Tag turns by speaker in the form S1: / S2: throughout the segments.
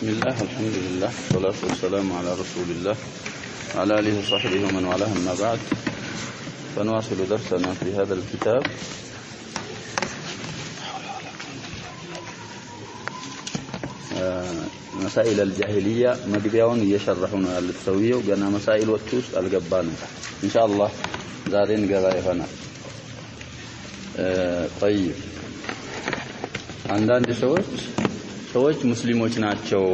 S1: بسم الله الحمد لله والصلاة والسلام على رسول الله وعلى آله وصحبه ومن والاه أما بعد فنواصل درسنا في هذا الكتاب مسائل الجاهلية مقبيون يشرحون للسوية وقنا مسائل والتوس القبان إن شاء الله زارين قبائفنا طيب عندنا ሰዎች ሙስሊሞች ናቸው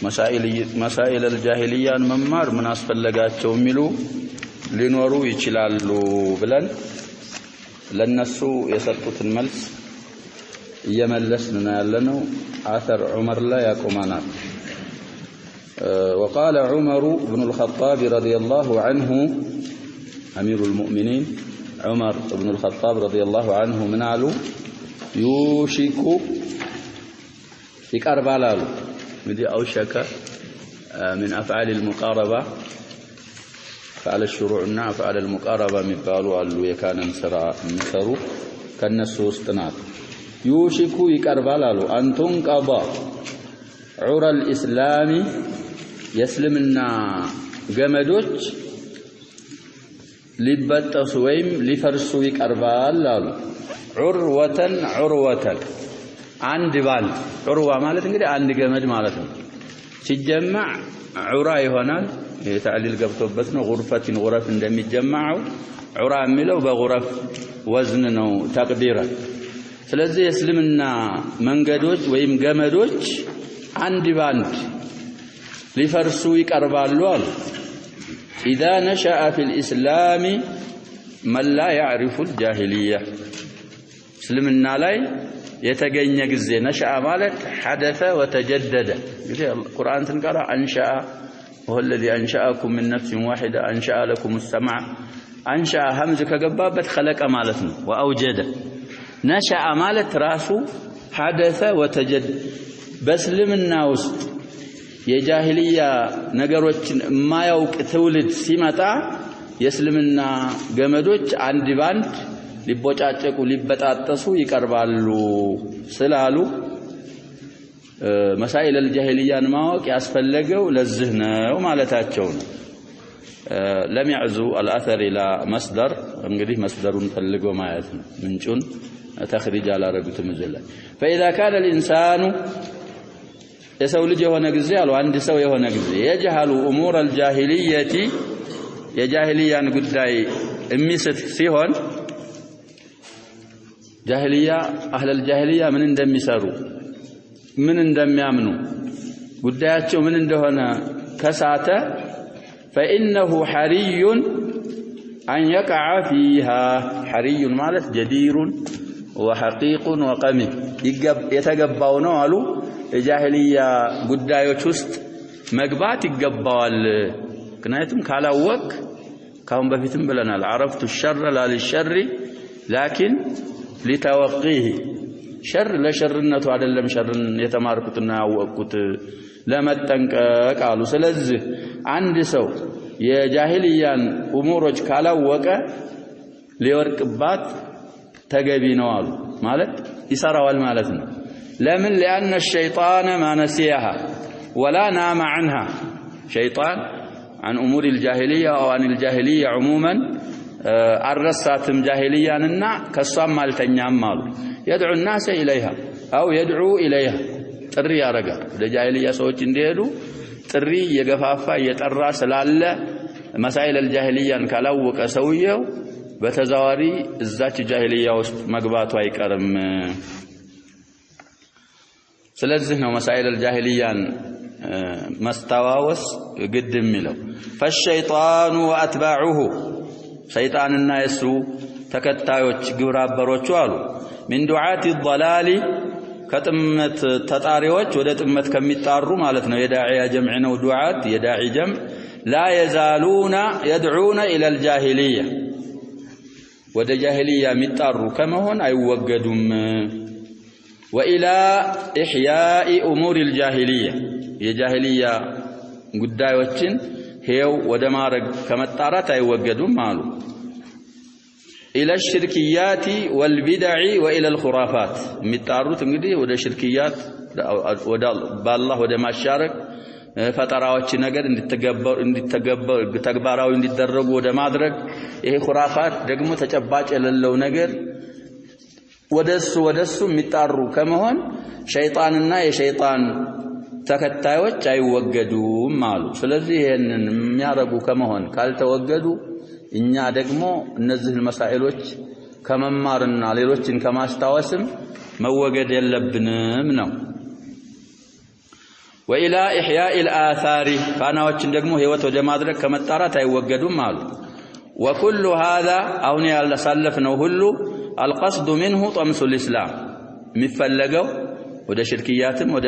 S1: መሳኢል الجاهلية መማር ምን አስፈልጋቸው የሚሉ ሊኖሩ ይችላሉ ብለን ለነሱ የሰጡትን መልስ እየመለስን ያለነው አثر عمر لا يقومنا وقال عمر بن الخطاب رضي الله عنه أمير المؤمنين عمر بن الخطاب رضي الله عنه من قالوا يوشك يقرب على مدي أوشك من أفعال المقاربة فعل الشروعنا أفعال المقاربة مقالوا قالوا يكان مسروا كالنسوس تنات يوشك يقرب على أن تنقض عرى الإسلام يسلمنا جمدوش لبتسوا ويم لفرسوا يقرب على عروة عند بال عروة مالت እንግዲህ አንድ ገመድ ማለት ነው ሲጀመع ዑራ ይሆናል የታዕሊል ገብቶበት ነው غرفة غرف እንደሚጀማው ዑራ የሚለው በغرف ወዝን ነው ተቅዲራ ስለዚህ እስልምና መንገዶች ወይም ገመዶች አንድ ባንድ ሊፈርሱ ይቀርባሉ አሉ إذا نشأ في الإسلام من لا يعرف الجاهلية እስልምና ላይ የተገኘ ጊዜ ነሻአ ማለት حدث وتجدد እንግዲህ ቁርአን ተንቀራ አንሻአ هو الذي انشأكم من نفس واحده انشأ لكم السمع انشأ همز ከገባበት خلق ማለት ነው واوجد ነሻአ ማለት ራሱ حدث وتجدد በእስልምና ውስጥ የጃሂልያ ነገሮችን የማያውቅ ትውልድ ሲመጣ የእስልምና ገመዶች አንድ ባንድ ሊቦጫጨቁ ሊበጣጠሱ ይቀርባሉ ስላሉ مسائل الجاهلية ማወቅ ያስፈልገው ለዚህ ነው ማለታቸው ነው لم يعزو الاثر الى مصدر እንግዲህ መስደሩን ፈልገው ማለት ነው ምንጩን ተخريج አላረጉትም ዘላ فاذا كان الانسان የሰው ልጅ የሆነ ጊዜ አሉ አንድ ሰው የሆነ ጊዜ يجهل امور الجاهلية የጃሂልያን ጉዳይ የሚስት ሲሆን جاهلية أهل الجاهلية من اندم يسارو من اندم يامنو قداتشو من اندهنا كساته فإنه حري أن يقع فيها حري مالت جدير وحقيق وقمي يتقبعونه قالوا جاهلية قدايو شست مقبات يقبعوا كنايتم كالاوك كهم بفيتم بلنا عرفت الشر لا للشر لكن لتوقيه شر لشرنته አይደለም ሸርን የተማርኩትና ያወቅኩት ለመጠንቀቅ قالوا ስለዚህ አንድ ሰው የጃሂልያን ኡሙሮች ካላወቀ ሊወርቅባት ተገቢ ነው አሉ ማለት ይሰራዋል ማለት ነው ለምን لان الشيطان ما نسيها ولا نام عنها شيطان عن امور الجاهليه او عن الجاهليه عموما الرساتم جاهلياننا كسام مالتኛም አሉ يدعو الناس اليها او يدعو اليها ጥሪ ያረጋል ለጃሂልያ ሰዎች እንዲሄዱ ጥሪ የገፋፋ የጠራ ስላለ مسائل الجاهلية ካላወቀ ሰውየው በተዛዋሪ እዛች ጃሂልያ ውስጥ መግባቱ አይቀርም ስለዚህ ነው مسائل الجاهلية مستواوس ግድ የሚለው فالشيطان واتباعه شيطاننا يسو ተከታዮች ግብረ አበሮቹ አሉ من دعاة الضلال ከጥመት ተጣሪዎች ወደ ጥመት ከሚጣሩ ማለት ነው የዳዒያ ጀምዕ ነው ዱዓት የዳዒ ጀምዕ لا يزالون يدعون الى الجاهليه ወደ ጃሂልያ የሚጣሩ ከመሆን አይወገዱም والى احياء امور الجاهليه የጃሂልያ ጉዳዮችን ሄው ወደ ማረግ ከመጣራት አይወገዱም አሉ الى الشركيات والبدع والى الخرافات متعرض እንግዲህ ወደ ሽርክያት በአላህ ወደ ማሻረክ ፈጠራዎች ነገር እንዲተገበሩ ተግባራዊ እንዲደረጉ ወደ ማድረግ ይሄ ኹራፋት ደግሞ ተጨባጭ የሌለው ነገር ወደሱ የሚጣሩ ከመሆን ሸይጣንና የሸይጣን ተከታዮች አይወገዱም አሉ። ስለዚህ ይሄንን የሚያረጉ ከመሆን ካልተወገዱ እኛ ደግሞ እነዚህን መሳኢሎች ከመማርና ሌሎችን ከማስታወስም መወገድ የለብንም ነው። ወኢላ ኢሕያኢል አሳሪ ፋናዎችን ደግሞ ህይወት ወደ ማድረግ ከመጣራት አይወገዱም አሉ። ወኩሉ ሃዛ አሁን ያላሳለፍነው ሁሉ አልቀስዱ ሚንሁ ጠምሱል ኢስላም የሚፈለገው ወደ ሽርክያትም ወደ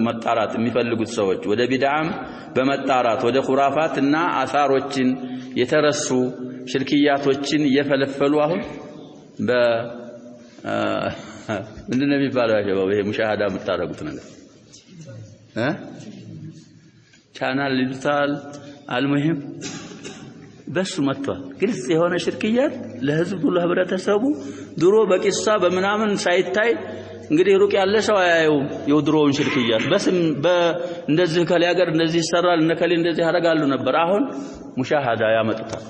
S1: መጣራት የሚፈልጉት ሰዎች ወደ ቢድዓም በመጣራት ወደ ኹራፋትና አሳሮችን የተረሱ ሽርክያቶችን እየፈለፈሉ አሁን ምንድነው የሚባለው ይሄ ሙሻሃዳ የምታረጉት ነገር ቻናል ሊታል አልሙሂም በሱ መጥቷል። ግልጽ የሆነ ሽርክያት ለህዝቡ ለህብረተሰቡ ድሮ በቂሳ በመናምን ሳይታይ እንግዲህ ሩቅ ያለ ሰው አያየው የድሮውን ሽርክያት በስም እንደዚህ ከላይ ሀገር እንደዚህ ይሰራል እነከሌ እንደዚህ ያደርጋሉ ነበር። አሁን ሙሻሃዳ ያመጡታል።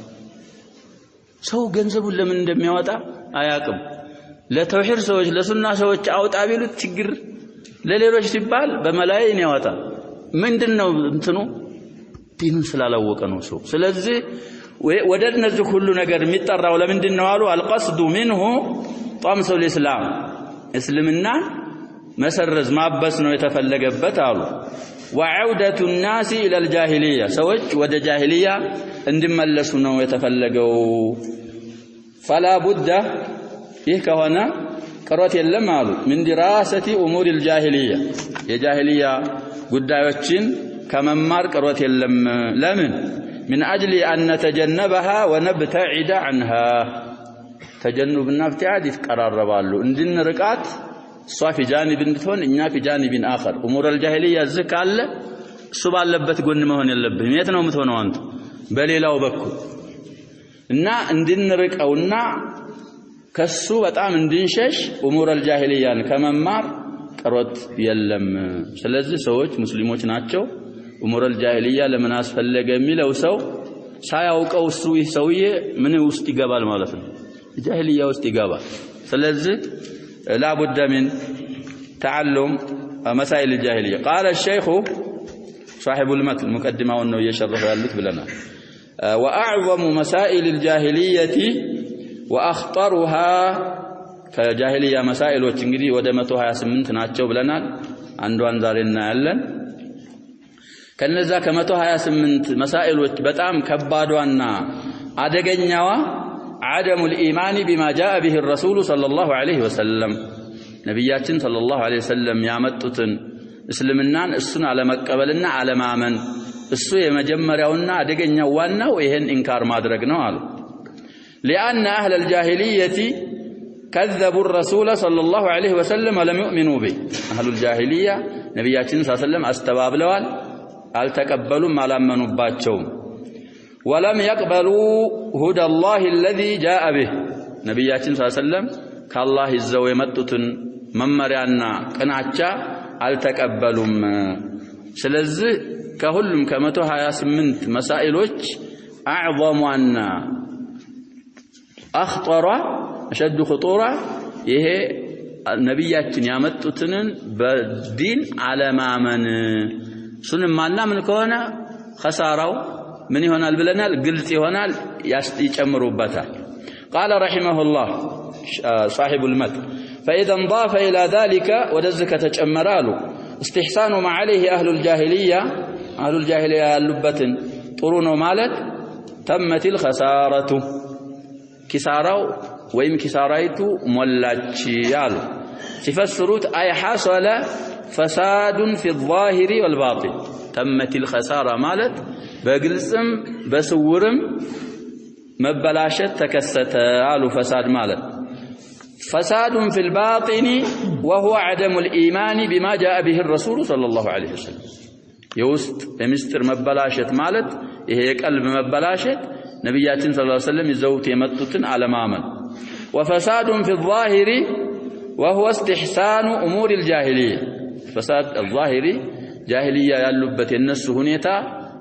S1: ሰው ገንዘቡን ለምን እንደሚያወጣ አያውቅም። ለተውሂድ ሰዎች ለሱና ሰዎች አውጣ ቢሉት ችግር ለሌሎች ሲባል በመላእክት ያወጣል። ምንድነው እንትኑ ዲኑን ስላላወቀ ነው ሰው። ስለዚህ ወደ እነዚህ ሁሉ ነገር የሚጠራው ለምንድነው አሉ አልቀስዱ ሚንሁ ጠምሱል ኢስላም እስልምና መሰረዝ ማበስ ነው የተፈለገበት አሉ። ወዐውደቱ الناس الى الجاهليه ሰዎች ወደ ጃሂልያ እንዲመለሱ ነው የተፈለገው። فلا بد ይህ ከሆነ ቅሮት የለም አሉ من دراسه امور الجاهليه የጃሂልያ ጉዳዮችን ከመማር ቅሮት የለም። ለምን من اجل ان نتجنبها ونبتعد عنها ተጀኑብና ፍትዓድ ይቀራረባሉ እንድንርቃት እሷ في جانب እንድትሆን እኛ في جانب آخر امور الجاهليه ዝካለ እሱ ባለበት ጎን መሆን የለብህም። የት ነው የምትሆነው አንተ? በሌላው በኩል እና እንድንርቀውና ከሱ በጣም እንድንሸሽ امور الجاهليه ከመማር ቅሮት የለም። ስለዚህ ሰዎች ሙስሊሞች ናቸው امور الجاهليه ለምን አስፈለገ የሚለው ሰው ሳያውቀው እሱ ይህ ሰውዬ ምን ውስጥ ይገባል ማለት ነው ጃሂልያ ውስጥ ይገባል። ስለዚህ لا بد من تعلم مسائل الجاهليه. قال الشيخ صاحب المتن مقدمه انه يشرح ያሉት ብለናል واعظم مسائل الجاهليه واخطرها ከጃሂልያ መሳኢሎች እንግዲህ ወደ 128 ናቸው ብለናል። አንዷን ዛሬ እናያለን። ከነዛ ከ128 መሳኢሎች በጣም ከባዷና አደገኛዋ عدم الإيمان بما جاء به الرسول صلى الله عليه وسلم نبياتنا صلى الله عليه وسلم ያመጡትን እስልምናን እሱን አለመቀበልና አለማመን እሱ የመጀመሪያውና አደገኛው ዋናው ይሄን ኢንካር ማድረግ ነው አሉ። لأن أهل الجاهلية كذبوا الرسول صلى الله عليه وسلم ولم يؤمنوا به أهل الجاهلية نبياتنا صلى الله عليه وسلم استبابلوال አልተቀበሉም አላመኑባቸውም ولم يقبلوا هدى الله الذي جاء به ነብያችን ሰለላሁ ዐለይሂ ወሰለም ከአላህ ይዘው የመጡትን መመሪያና ቅናቻ አልተቀበሉም። ስለዚህ ከሁሉም ከ128 መሳኢሎች አዕظሟና አخطሯ أشد خطورة ይሄ ነብያችን ያመጡትን በዲን አለማመን ሱንማና ምን ከሆነ خسارው من يهونال بلنال قلت يهونال يጨምሩበታል. قال رحمه الله صاحب المتن فإذا انضاف إلى ذلك ودزك تጨመራሉ استحسان ما عليه أهل الجاهلية ያሉበትን ጥሩ ነው ማለት تمت الخسارة كسارው ወይም ኪሳራይቱ ሞላች ያሉ ሲፈስሩት أي حصل فساد في الظاهر والباطن تمت الخسارة ማለት በግልጽም በስውርም መበላሸት ተከሰተ አሉ። ፈሳድ ማለት فساد في الباطن وهو عدم الإيمان بما جاء به الرسول صلى الله عليه وسلم የውስጥ የሚስጥር መበላሸት ማለት ይሄ የቀልብ መበላሸት ነብያችን ሰለላሁ ዐለይሂ ወሰለም ይዘውት የመጡትን አለማመን وفساد في الظاهر وهو استحسان أمور الجاهلية فساد الظاهري جاهلية ያሉበት የነሱ ሁኔታ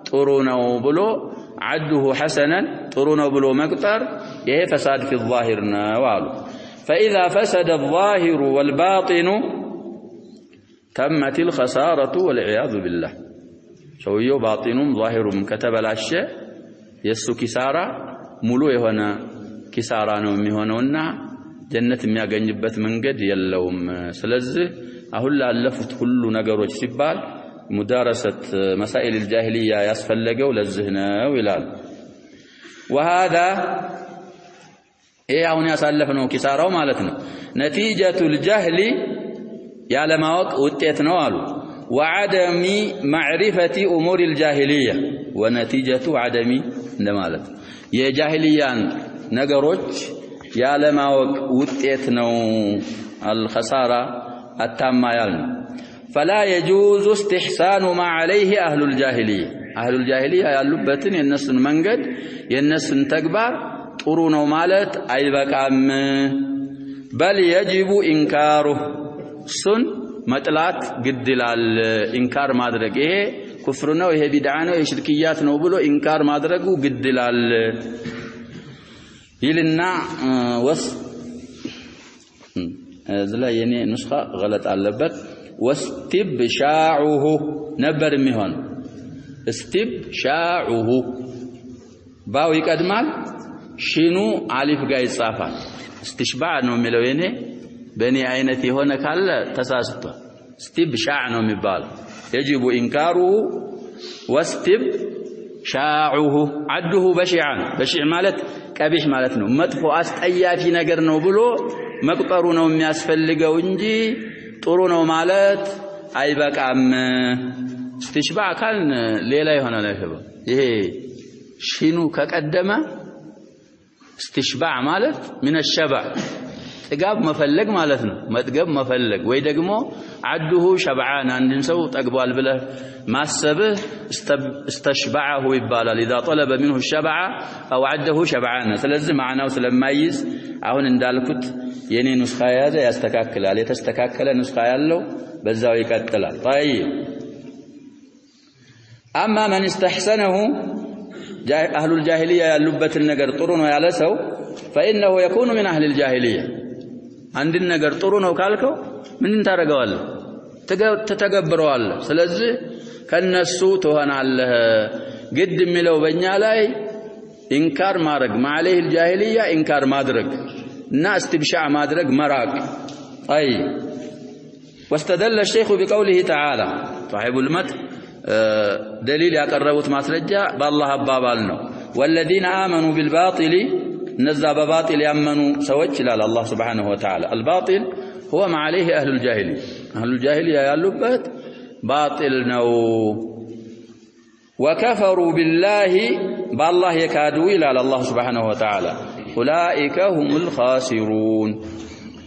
S1: ጥሩ ነው ብሎ عده حسنا ጥሩ ነው ብሎ መቁጠር ይሄ فساد في الظاهر ነው አሉ فإذا فسد الظاهر والباطن تمت الخسارة والعياذ بالله ሰውየው باطنም ظاهرም ከተበላሸ የሱ ኪሳራ ሙሉ የሆነ ኪሳራ ነው የሚሆነውና ጀነት የሚያገኝበት መንገድ የለውም ስለዚህ አሁን ላለፉት ሁሉ ነገሮች ሲባል ሙዳረሰት መሳኢል الجاهلية ያስፈልገው ለዚህ ነው ይላል وهذا አሁን ያሳለፈነው ኪሳራው ማለት ነው نتيجة الجهل ያለማወቅ ውጤት ነው አሉ وعدم معرفة أمور الجاهلية ونتيجة عدم እንደማለት የጃሂልያን ነገሮች ያለማወቅ ውጤት ነው الخسارة التامة فلا يجوز استحسان ما عليه أهل الجاهلية أهل الجاهلية ያሉበትን የነሱን መንገድ የነሱን ተግባር ጥሩ ነው ማለት አይበቃም بل يجب إنكاره سن መጥላት ግድ ይላል ኢንካር ማድረግ ይሄ ኩፍር ነው ይሄ ቢድዓ ነው ይሄ ሽርክያት ነው ብሎ ኢንካር ማድረጉ ግድ ይላል ይልና ወስ ዝላ የኔ ንስኻ غلط አለበት واستبشاعه ነበር የሚሆን استبشاعه ባው ይቀድማል ሺኑ አሊፍ ጋር ይጻፋል استشباع ነው የሚለው የኔ በእኔ አይነት የሆነ ካለ ተሳስቷል استبشاع ነው የሚባል يجب إنكاره واستبشاعه عده بشعا بشع ማለት ቀቢህ ማለት ነው መጥፎ አስጠያፊ ነገር ነው ብሎ መቁጠሩ ነው የሚያስፈልገው እንጂ ጥሩ ነው ማለት አይበቃም استشباع ካልን ሌላ ይሆናል ይሄ ሺኑ ከቀደመ استشباع ማለት من الشبع ጥጋብ መፈለግ ማለት ነው መጥገብ መፈለግ ወይ ደግሞ عده شبعان አንድን ሰው ጠግቧል ብለህ ማሰብህ استشبعه ይባላል اذا طلب منه الشبع او عده شبعان ስለዚህ ማዕናው ስለማይዝ አሁን እንዳልኩት የኔ ንስኻ ያዘ ያስተካክላል የተስተካከለ ንስኻ ያለው በዛው ይቀጥላል طيب اما من استحسنه اهل الجاهليه ያሉበትን ነገር ጥሩ ነው ያለ ሰው فانه يكون من اهل الجاهليه አንድን ነገር ጥሩ ነው ካልከው ምን ታረጋዋለህ ተተገብረዋለህ ስለዚህ ከነሱ ትሆናለህ ግድ የሚለው በእኛ ላይ ኢንካር ማድረግ ማለህ الجاهليه ኢንካር ማድረግ እና استبشاع ማድረግ መራቅ አይ واستدل الشيخ بقوله تعالى صاحب المتن دليل ያቀረቡት ማስረጃ በአላህ አባባል ነው والذين آمنوا بالباطل نزا بباطل يامنوا سوچ ይላል الله سبحانه وتعالى الباطل هو ما عليه اهل الجاهليه ያሉበት باطل ነው وكفروا بالله بالله يكادوا ይላል الله سبحانه وتعالى اولئك هم الخاسرون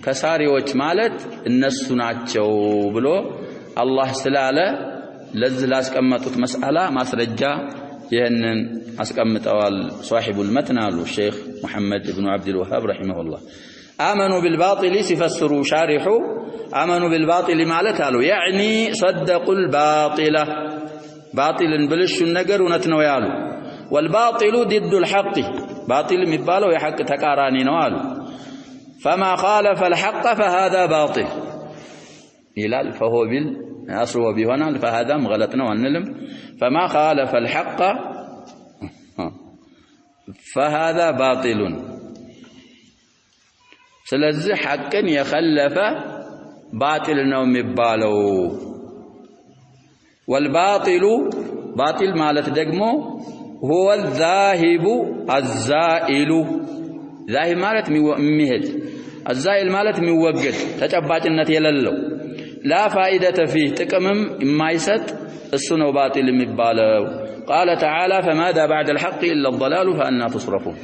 S1: ከሳሪዎች ማለት እነሱ ናቸው ብሎ አላህ ስላለ ለዚህ ላስቀመጡት መስአላ ማስረጃ ይሄንን አስቀምጠዋል صاحب المتن الشيخ محمد بن عبد الوهاب رحمه الله آمنوا بالباطل سفسروا شارحوا آمنوا بالباطل ማለት አሉ يعني صدقوا الباطل باطل بلش النجر ونتنو ያሉ والباطل ضد الحق باطل የሚባለው የሐቅ ተቃራኒ ነው አሉ فما خالف الحق فهذا باطل ይላል فهو أصل وبيهنا فهذا مغلطنا ونلم فما خالف الحق فهذا باطل ስለዚህ ሐቅን የخለፈ باطل ነው የሚባለው والباطل باطل ማለት ደግሞ هو الذاهب الزائل ذاهب ማለት የሚሄድ الزائل ማለት የሚወገድ ተጨባጭነት የሌለው لا فائدة فيه ጥቅምም የማይሰጥ እሱ ነው باطل የሚባለው قال تعالى فماذا بعد الحق إلا الضلال فأنا تصرفون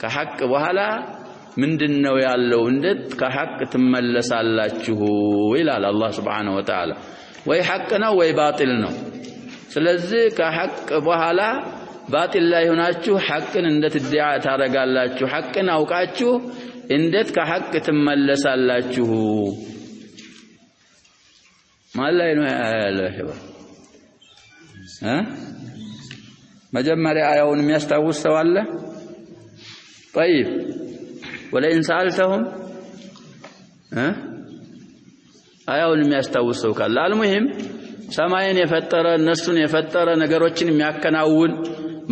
S1: ከሐቅ በኋላ ምንድነው ያለው እንዴት ከሐቅ ትመለሳላችሁ ይላል አላህ Subhanahu Wa Ta'ala ወይ ሐቅ ነው ወይ باطل ነው ስለዚህ ከሐቅ በኋላ باطل ላይ ሆናችሁ ሐቅን እንዴት ዲዓ ታረጋላችሁ ሐቅን አውቃችሁ እንዴት ከሐቅ ትመለሳላችሁ ما لا ينهى ها مجمّري آيون ميستوس ولا طيب ولئن سألتهم ها آيون ميستوسوا كلا المهم سماين يفتر النسون يفتر ነገሮችን የሚያከናውን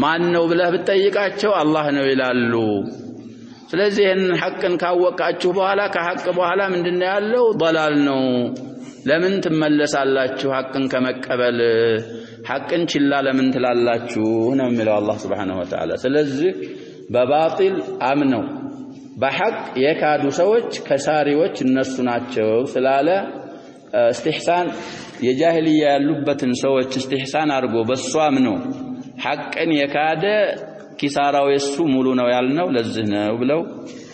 S1: ማን ነው ብለህ ብትጠይቃቸው አላህ ነው ይላሉ ስለዚህ ይሄን ሐቅን ካወቃችሁ በኋላ ከሐቅ በኋላ ምንድነው ያለው ضلال ነው ለምን ትመለሳላችሁ ሐቅን ከመቀበል ሐቅን ችላ ለምን ትላላችሁ ነው የሚለው አላህ Subhanahu Wa Ta'ala ስለዚህ በባጢል አምነው በሐቅ የካዱ ሰዎች ከሳሪዎች እነሱ ናቸው ስላለ استحسان የጃሂልያ ያሉበትን ሰዎች استحسان አድርጎ በሷ አምነው ሐቅን የካደ ኪሳራው የሱ ሙሉ ነው ያልነው ለዚህ ነው ብለው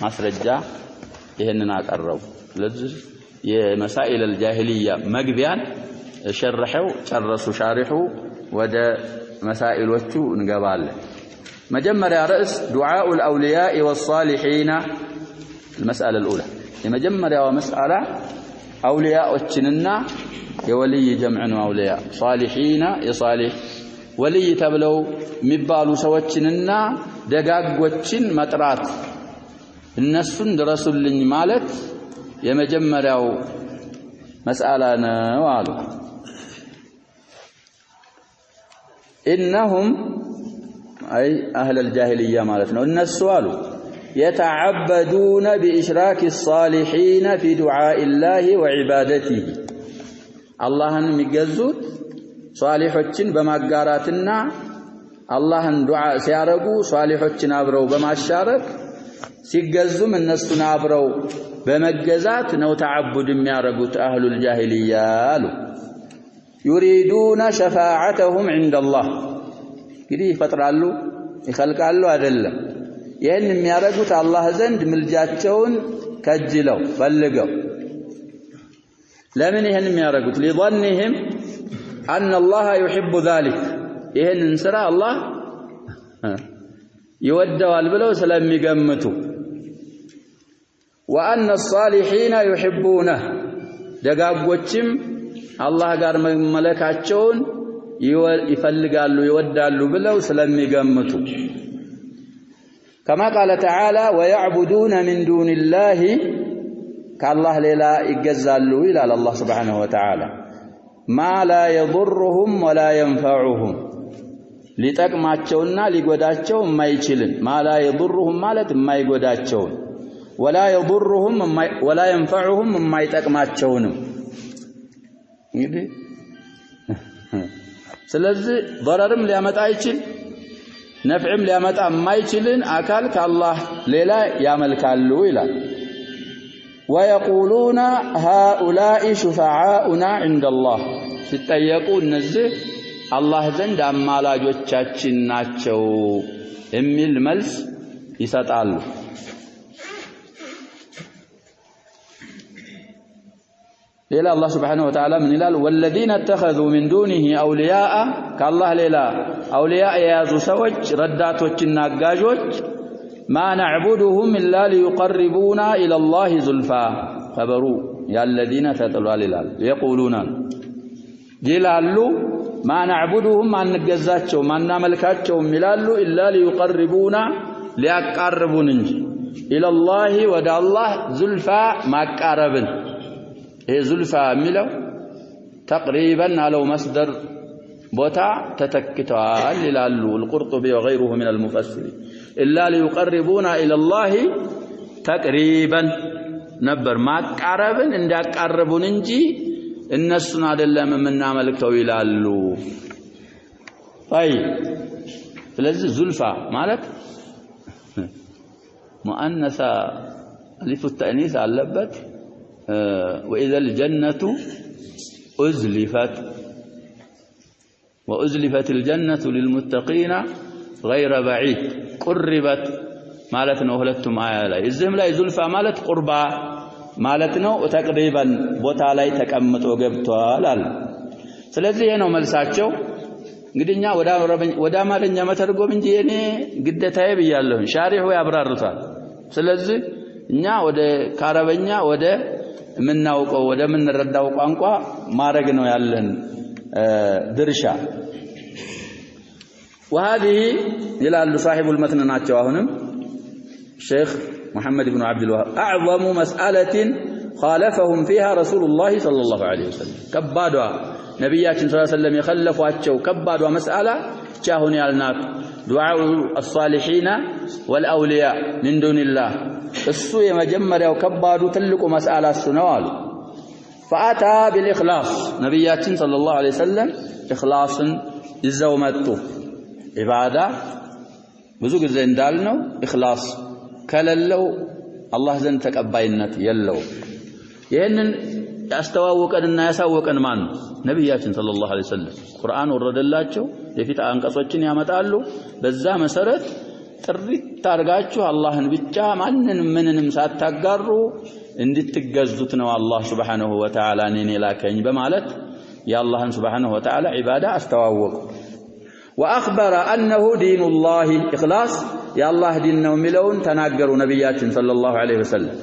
S1: ማስረጃ ይሄንን አቀረቡ ለዚህ የመሳኢል الجاهلية መግቢያን ሸርሐው ጨረሱ ሻሪሑ ወደ መሳኢሎቹ እንገባለን መጀመሪያ ርዕስ دعاء الأولياء والصالحين المسألة الأولى የመጀመሪያው መስአላ አውሊያዎችንና የወልይ ጀምዕ ነው አውሊያ ሷሊሒና የሷሊህ ወልይ ተብለው የሚባሉ ሰዎችንና ደጋጎችን መጥራት እነሱን ድረሱልኝ ማለት የመጀመሪያው መስአላ ነው አሉ إنهم أي أهل الجاهلية مالتنا الناس سؤالوا يتعبدون بإشراك الصالحين في دعاء الله وعبادته اللهن ميجزوت صالحوችን በማጋራትና አላህን ዱዓ ሲያረጉ صالحوችን አብረው በማሻረክ ሲገዙም እነሱን አብረው በመገዛት ነው ተዓቡድ የሚያረጉት አህሉል ጃሂልያ አሉ يريدون شفاعتهم عند الله እንግዲህ ይፈጥራሉ ይخلቃሉ አይደለም ይሄን የሚያረጉት አላህ ዘንድ ምልጃቸውን ከጅለው ፈልገው ለምን ይሄን የሚያረጉት لظنهم أن الله يحب ذلك ይሄንን ስራ አላህ ይወደዋል ብለው ስለሚገምቱ وأن الصالحين يحبونه ደጋጎችም አላህ ጋር መመለካቸውን ይፈልጋሉ ይወዳሉ ብለው ስለሚገምቱ كما قال تعالى ويعبدون من دون الله كالله لا يجزالو إلى الله سبحانه وتعالى ما لا يضرهم ولا ينفعهم لتقماچونا ليغداچو مايچلن ما لا يضرهم ማለት ማይጎዳቸው ولا يضرهم ولا ينفعهم ማይጠቅማቸውንም እንግዲህ ስለዚህ ضررም ሊያመጣ አይችል ነፍዕም ሊያመጣ ማይችልን አካል ከአላህ ሌላ ያመልካሉ ይላል ويقولون هؤلاء شفعاؤنا عند الله ሲጠየቁ እነዚህ አላህ ዘንድ አማላጆቻችን ናቸው የሚል መልስ ይሰጣሉ ሌላ አላህ Subhanahu Wa Ta'ala ምን ይላል والذين اتخذوا من دونه اولياء ከአላህ ሌላ አውሊያ የያዙ ሰዎች ረዳቶችና አጋዦች ما نعبدهم الا ليقربونا الى الله زلفى خبروا يا الذين تطلعوا ይላል يقولون ይላሉ ما نعبدهم አንገዛቸው ማናመልካቸው ይላሉ الا ليقربونا ሊያቃርቡን እንጂ الى الله ወደ አላህ زلفى ማቃረብን ይሄ زلفى የሚለው تقريبا على مصدر بوتا تتكتوال ይላሉ القرطبي وغيره من المفسرين الا ليقربونا الى الله تقريبا ነበር ማቃረብን እንዲያቃርቡን እንጂ እነሱን አይደለም የምናመልከው ይላሉ طيب ስለዚህ زلفى ማለት مؤنثه الف التانيث አለበት واذا الجنه ازلفت وأزلفت الجنة للمتقين غير بعيد قربت مالتنا ሁለቱም አያ ላይ እዚህም ላይ ዙልፋ ማለት ቁርባ ማለት ነው ተቅሪበን ቦታ ላይ ተቀምጦ ገብቷል አለ ስለዚህ ይሄ ነው መልሳቸው እንግዲህኛ ወደ አማርኛ መተርጎም እንጂ እኔ ግዴታዬ ብያለሁ ሻሪሁ ያብራሩታል ስለዚህ እኛ ወደ ካረበኛ ወደ ምናውቀው ወደምንረዳው ቋንቋ ማረግ ነው ያለን ድርሻ وهذه ይላሉ صاحب المتن ናቸው አሁንም ሼክ محمد بن عبد الوهاب اعظم مساله خالفهم فيها رسول الله صلى الله عليه وسلم ከባዷ ነብያችን ሰለላሁ ዐለይሂ ወሰለም የخلفዋቸው ከባዷ መስአላ ቻሁን ያልናት ዱዓኡ الصالحين والاولياء من دون الله እሱ የመጀመሪያው ከባዱ ትልቁ መስአላ እሱ ነው አሉ فاتى بالاخلاص ነብያችን ሰለላሁ ዐለይሂ ወሰለም ኢኽላስን ይዘው መጡ ኢባዳ ብዙ ጊዜ እንዳልነው ኢኽላስ ከሌለው አላህ ዘንድ ተቀባይነት የለው ይሄንን ያስተዋወቀንና ያሳወቀን ማን ነብያችን ሰለላሁ ዐለይሂ ወሰለም ቁርአን ወረደላቸው የፊት አንቀጾችን ያመጣሉ በዛ መሰረት ጥሪት ታርጋችሁ አላህን ብቻ ማንንም ምንንም ሳታጋሩ እንድትገዙት ነው አላህ Subhanahu Wa Ta'ala እኔን የላከኝ በማለት የአላህን Subhanahu Wa Ta'ala ኢባዳ አስተዋወቁ واخبر انه دين الله اخلاص يا الله دين ነው የሚለውን ተናገሩ ነብያችን ሰለላሁ ዐለይሂ ወሰለም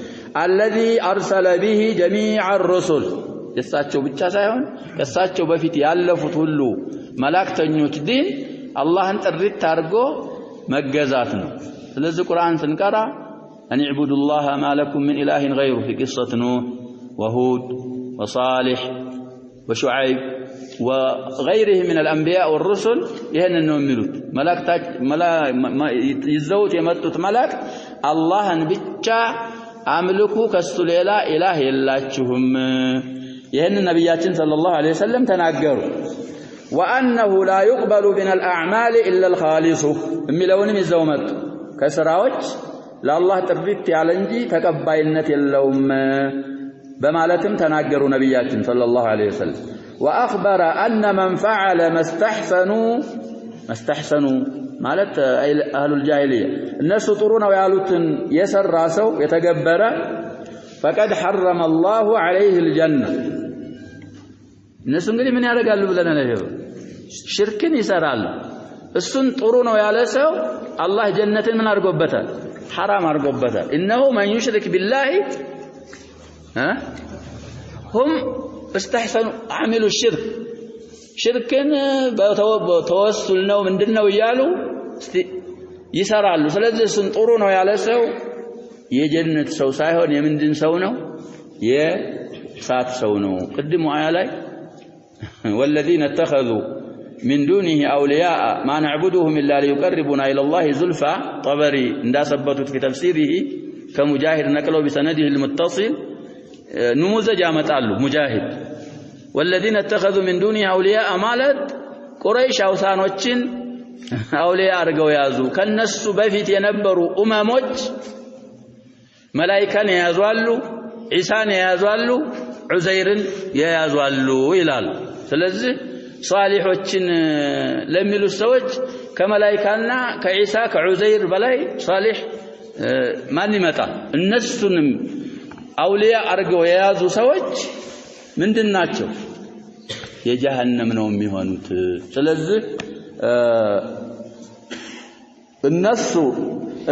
S1: الذي ارسل به جميع الرسل የሳቸው ብቻ ሳይሆን ከሳቸው በፊት ያለፉት ሁሉ መላእክተኞች ዲን አላህን ጥሪት አድርጎ መገዛት ነው ስለዚህ ቁርአን ስንቀራ ان اعبدوا الله ما لكم من اله غيره في قصه نوح وهود وصالح وشعيب وغيرهم من الانبياء والرسل ይሄንን ነው የሚሉት መላእክት ይዘውት የመጡት መላእክት አላህን ብቻ አምልኩ ከሱ ሌላ ኢላህ የላችሁም ይሄንን ነብያችን ሰለላሁ ዐለይሂ ወሰለም ተናገሩ وانه لا يقبل من الاعمال الا الخالص የሚለውንም ይዘው መጡ ከስራዎች ለአላህ ጥሪት ያለ እንጂ ተቀባይነት የለውም በማለትም ተናገሩ ነብያችን ሰለላሁ ዐለይሂ ወሰለም واخبر ان من فعل ما استحسنوا ማለት اهل الجاهليه እነሱ ጥሩ ነው ያሉትን የሰራ ሰው የተገበረ فقد حرم الله عليه الجنه እነሱ እንግዲህ ምን ያደርጋሉ ብለና ነው ሽርክን ይሰራሉ እሱን ጥሩ ነው ያለ ሰው አላህ ጀነትን ምን አድርጎበታል حرام አድርጎበታል انه من يشرك بالله هم استحسنوا عملوا الشرك ሽርክን በተወሱል ነው ምንድነው ይያሉ ይሰራሉ ስለዚህ እሱን ጥሩ ነው ያለ ሰው የጀነት ሰው ሳይሆን የምንድን ሰው ነው የሳት ሰው ነው ቅድሙ አያ ላይ والذين اتخذوا من دونه اولياء ما نعبدهم الا ليقربونا الى الله زلفى طبري እንዳሰበቱት في تفسيره كمجاهد نقلوا بسنده المتصل نموذج ያመጣሉ ሙጃሂድ والذين اتخذوا من دونه اولياء ማለት ቁረይሽ አውሳኖችን አውሊያ አርገው ያዙ ከነሱ በፊት የነበሩ ኡማሞች መላእክትን ያያዙአሉ ኢሳን ያያዙአሉ ዑዘይርን ያያዙአሉ ይላል ስለዚህ ሷሊሖችን ለሚሉ ሰዎች ከመላእክና ከኢሳ ከዑዘይር በላይ ሷሊህ ማን ይመጣ እነሱንም አውሊያ አርገው የያዙ ሰዎች ምንድናቸው የጀሃነም ነው የሚሆኑት ስለዚህ እነሱ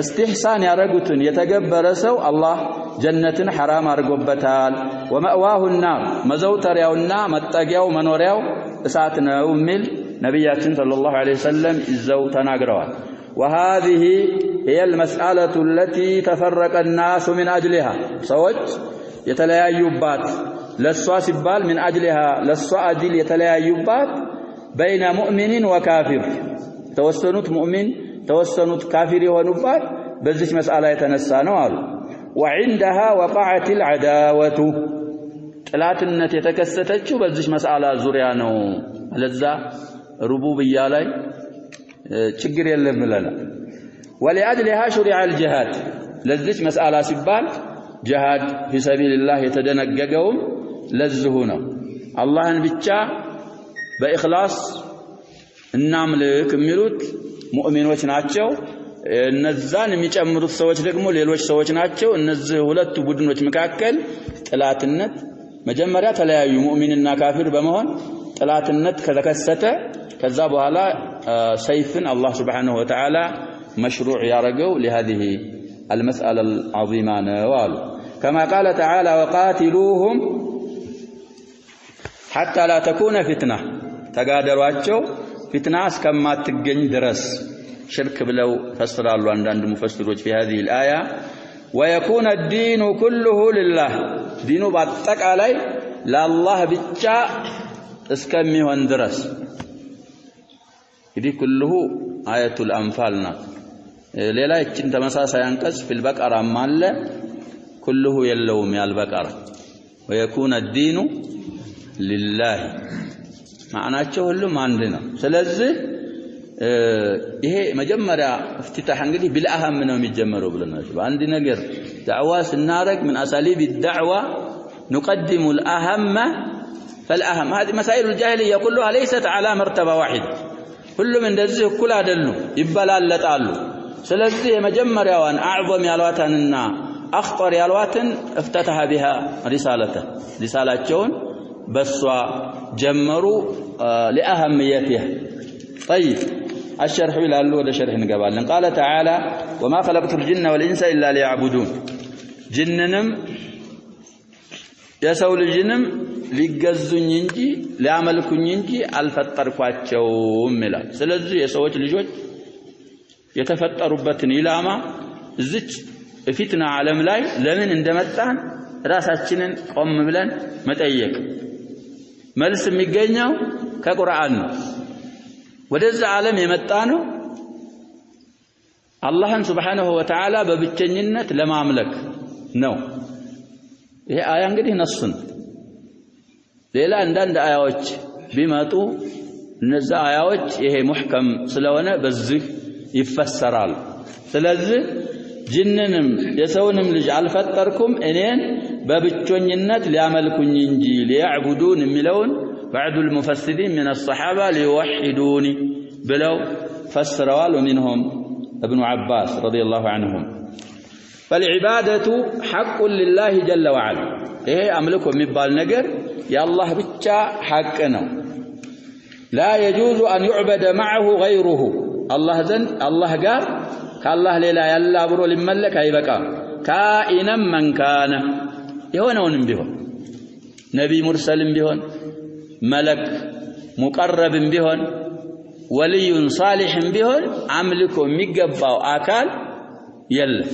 S1: استحسان ያረጉትን የተገበረ ሰው አላህ ጀነትን حرام አርጎበታል ومأواه النار መዘውተሪያውና መጠጊያው መኖሪያው እሳት ነው ሚል ነብያችን ሰለላሁ ዐለይሂ ወሰለም ይዘው ተናግረዋል وهذه هي المسألة التي تفرق الناس من أجلها ሰዎች የተለያዩባት ለሷ ሲባል من أجلها ለሷ አጅል የተለያዩባት بين مؤمن وكافر ተወሰኑት ሙእሚን ተወሰኑት ካፊር የሆኑባት በዚህ መስአላ የተነሳ ነው አሉ وعندها وقعت العداوة ጥላትነት የተከሰተችው በዚህ መስአላ ዙሪያ ነው ለዛ ሩቡብያ ላይ ችግር የለም ብለና ولأجلها شرع الجهاد ለዚህ መስአላ ሲባል ጂሃድ في سبيل الله የተደነገገው ለዚህ ነው አላህን ብቻ በእኽላስ እናምልክ የሚሉት ሙእሚኖች ናቸው እነዛን የሚጨምሩት ሰዎች ደግሞ ሌሎች ሰዎች ናቸው እነዚህ ሁለቱ ቡድኖች መካከል ጥላትነት መጀመሪያ ተለያዩ ሙእሚንና ካፊር በመሆን ጥላትነት ከተከሰተ ከዛ በኋላ ሰይፍን አላህ Subhanahu Wa Ta'ala مشروع ያረገው لهذه المسألة العظيمة نوال كما قال تعالى وقاتلوهم حتى لا تكون فتنة تقادروا فتنة كما تجن درس شرك بلو فسر الله عند مفسرون في هذه الآية ويكون الدين كله لله دين باتك علي لا الله بيتشا اسكمي وندرس دي كله آية الأنفالنا ليلا يتشن تمساسا ينقص في البقرة مال كله يلوم يا البقرة ويكون الدين لله معناته ሁሉም አንድ ነው ስለዚህ ይሄ መጀመሪያ افتتاح እንግዲህ بالأهم ነው የሚጀመረው ብለናል በአንድ ነገር دعوة ስናረግ من أساليب الدعوة نقدم الأهم فالأهم هذه مسائل الجاهلية كلها ليست على مرتبة واحدة ሁሉም እንደዚህ እኩል አይደሉም ይበላለጣሉ ስለዚህ የመጀመሪያዋን أعظم ያሏታንና أخطر ያሏትን افتتح بها رسالتهم بسوا جمروا لأهميتها طيب الشرح إلى ولا شرح نقبل قال تعالى وما خلقت الجن والإنس إلا ليعبدون جننم يسوا الجنم ليجزون ينجي ليعملكون ينجي الفتر فاتشوم ملا سلزي يسوي الجوج يتفتروا بتن إلى ما زج فتنة عالم لاي لمن اندمتان راساتشنن قوم بلن متأيك መልስ የሚገኘው ከቁርአን ነው ወደዛ ዓለም የመጣነው አላህን Subhanahu Wa Ta'ala በብቸኝነት ለማምለክ ነው ይሄ አያ እንግዲህ ነስን ሌላ አንዳንድ አያዎች ቢመጡ እነዛ አያዎች ይሄ ሙህከም ስለሆነ በዚህ ይፈሰራል ስለዚህ ጅንንም የሰውንም ልጅ አልፈጠርኩም እኔን በብቸኝነት ሊያመልኩኝ እንጂ ሊያዕቡዱን የሚለውን بعض المفسرين من الصحابة ليوحدوني بلو فسروا ومنهم ابن عباس رضي الله عنهم فالعبادة حق لله جل وعلا إيه أملكه مبال نجر يا الله بتشا حقنا لا يجوز أن يعبد معه غيره الله زن الله قال كالله ليلا يلا برو لملك هيبقى كائنا من كان يهونون بهون نبي مرسل بهون ملك مقرب بهون ولي صالح بهون عملكم ميقباو آكال يلا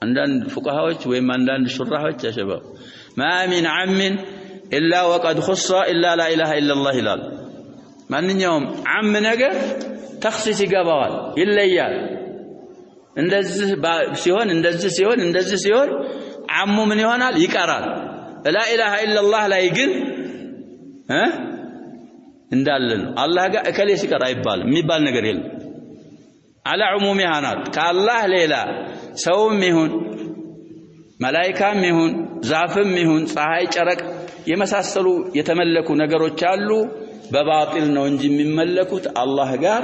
S1: عندنا فقهاوች ወይም አንዳንድ ሹራሖች يا شباب ما من عم إلا وقد خص إلا لا إله إلا الله ይላል ማንኛውም عم ነገር ተخصيص ይገባዋል ይለያል እንደዚህ ሲሆን እንደዚህ ሲሆን عمو ምን ይሆናል ይቀራል لا إله إلا الله ላይ ግን እንዳለ ነው አላህ ጋር እከሌ ሲቀር አይባልም የሚባል ነገር የለም على عمومها ናት ከአላህ ሌላ ሰውም ይሁን መላእክትም ይሁን ዛፍም ይሁን ፀሐይ ጨረቅ የመሳሰሉ የተመለኩ ነገሮች አሉ በባጢል ነው እንጂ የሚመለኩት አላህ ጋር